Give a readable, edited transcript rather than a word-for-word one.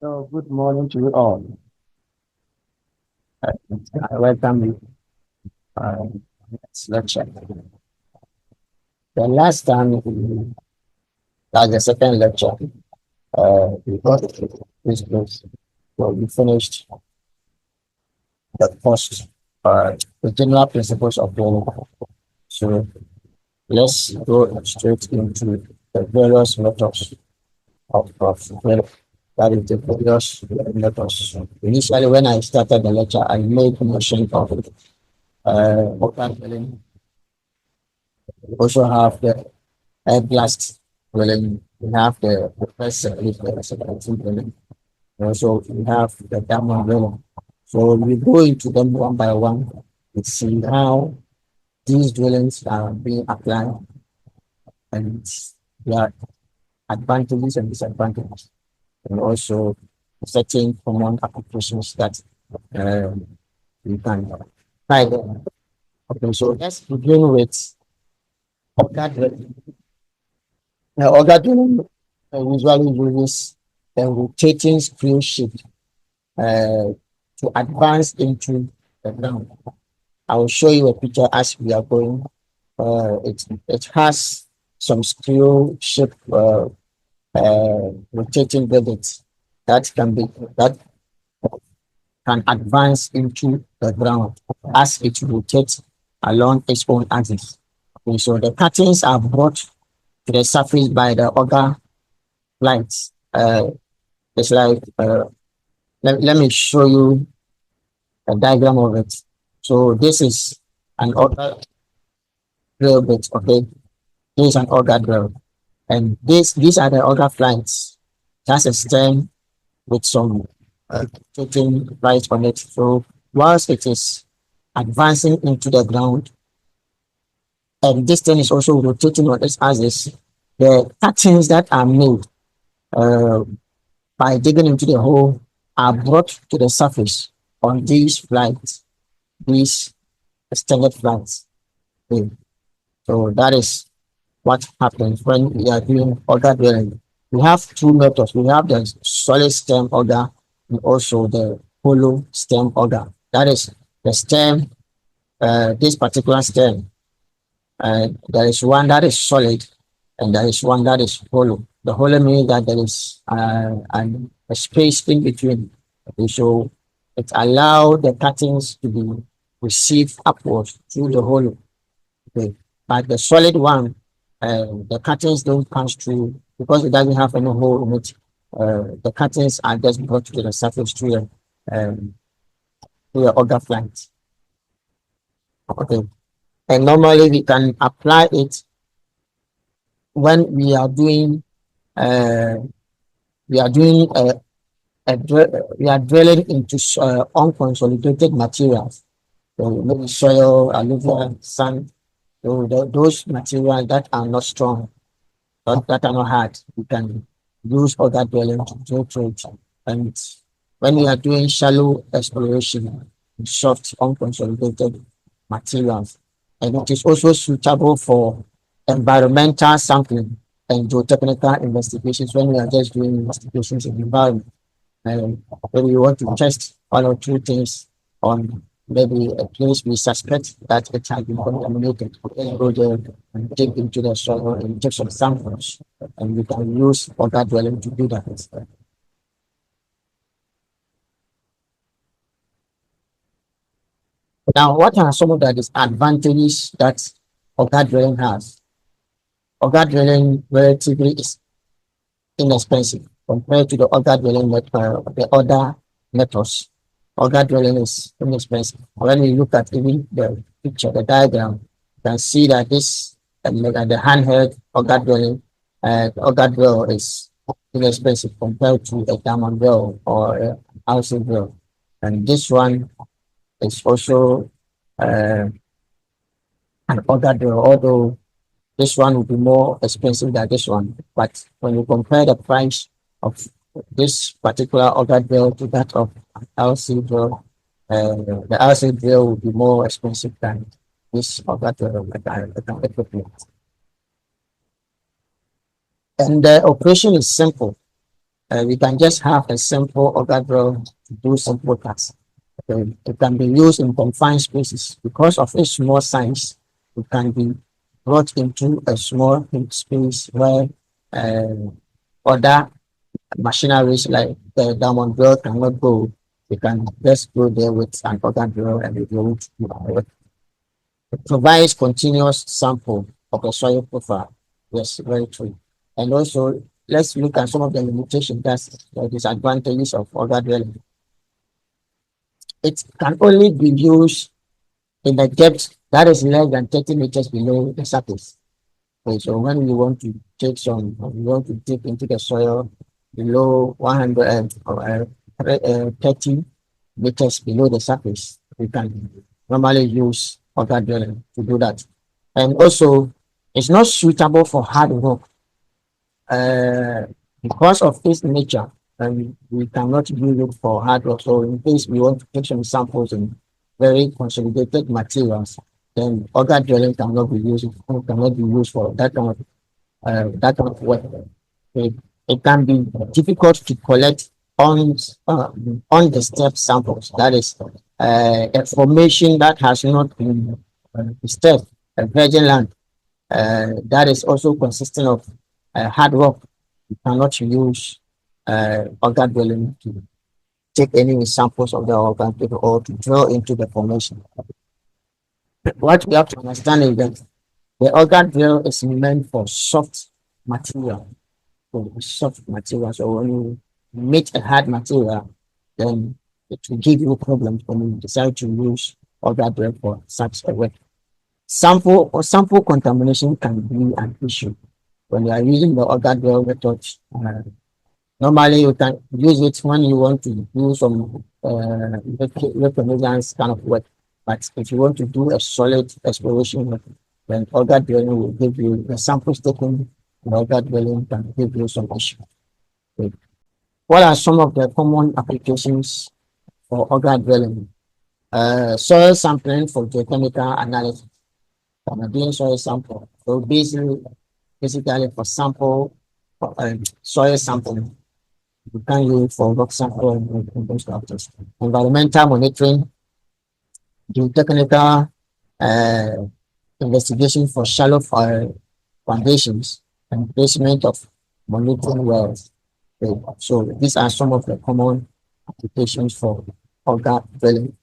So, good morning to you all. Uh, I welcome you. This lecture. The last time, that's the second lecture, we got this place. So, we finished the first, the general principles of learning. So, let's go straight into the various methods of learning. That is the various methods. Initially, when I started the lecture, I made mention of vocabulary. We also have the air blast drilling. We have the first second drilling. Also, we have the diamond drilling. So we go into them one by one and see how these drillings are being applied and their advantages and disadvantages, and also certain common applications that um, we can try them. Okay, so let's begin with organ drilling. Organ drilling usually uses a rotating screw shape uh, to advance into the ground. I will show you a picture as we are going. It has some screw shape rotating buildings that can be that can advance into the ground as it rotates along its own axis. Okay, so the cuttings are brought to the surface by the auger lights. It's like let me show you a diagram of it. So this is an auger drill bit. Okay, this is an auger drill, and these are the auger flights. That's a stem with some rotating lights on it. So whilst it is advancing into the ground, and this thing is also rotating on its axis, the cuttings that are made uh, by digging into the hole are brought to the surface on these flights, these extended flights. Okay. So that is what happens when we are doing auger drilling. We have two methods. We have the solid stem auger and also the hollow stem auger. That is the stem, this particular stem. There is one that is solid and there is one that is hollow. The hollow means that there is a space in between. Okay, so it allows the cuttings to be received upwards through the hollow. Okay. But the solid one, the cuttings don't pass through because it doesn't have any hole in it. The cuttings are just brought to the surface through the auger flight. Okay. And normally we can apply it when uh, we are doing we are drilling into unconsolidated materials. So maybe soil, alluvial, sand. So those materials that are not strong, that are not hard, we can use other drilling to drill through it. And when we are doing shallow exploration, soft, unconsolidated materials, and it is also suitable for environmental sampling and geotechnical investigations when we are just doing investigations in the environment. And when we want to test one or two things on maybe a place we suspect that it has been contaminated, we can go there and dig into the soil and take some samples, and we can use water dwelling to do that. Now, what are some of the disadvantages that auger drilling has? Auger drilling relatively is inexpensive compared to the other methods. Auger drilling is inexpensive. When we look at even the picture, the diagram, you can see that the handheld auger drilling, auger drill is inexpensive compared to a diamond drill or a housing drill. And this one is also uh, an auger drill, although this one will be more expensive than this one. But when you compare the price of this particular auger drill to that of LC drill, the LC drill will be more expensive than this auger drill equipment. And the operation is simple. We can just have a simple auger drill to do simple tasks. It can be used in confined spaces because of its small size. It can be brought into a small space where uh, other machineries like the diamond drill cannot go. You can just go there with an auger drill and it will do. It provides continuous sample of the soil profile. Yes, very true. And also, let's look at some of the limitations, that's the disadvantages of auger drilling. It can only be used in the depth that is less than 30 meters below the surface. Okay, so when you want to take some, you want to dip into the soil below 100 or 30 meters below the surface, we can normally use auger drilling to do that. And also, it's not suitable for hard work uh, because of its nature. And we cannot use it for hard work. So in case we want to take some samples in very consolidated materials, then auger drilling cannot be used for that kind of work. It, it can be difficult to collect on the step samples. That is a formation that has not been disturbed, a virgin land that is also consisting of hard work. You cannot use auger drilling to take any samples of the organ or to drill into the formation. What we have to understand is that the organ drill is meant for soft material, for soft material. So when you meet a hard material, then it will give you problems when you decide to use organ drill for such a work. Sample contamination can be an issue when you are using the auger drill method. Normally, you can use it when you want to do some reconnaissance kind of work. But if you want to do a solid exploration work, then auger drilling will give you the samples taken. The auger drilling can give you some issue. Okay. What are some of the common applications for auger drilling? Soil sampling for geochemical analysis. Doing soil sample. So basically for sample, soil sampling. You can use for rock sample and those factors. Environmental monitoring, geotechnical uh, investigation for shallow foundations, and placement of monitoring wells. Okay, so these are some of the common applications for auger drilling.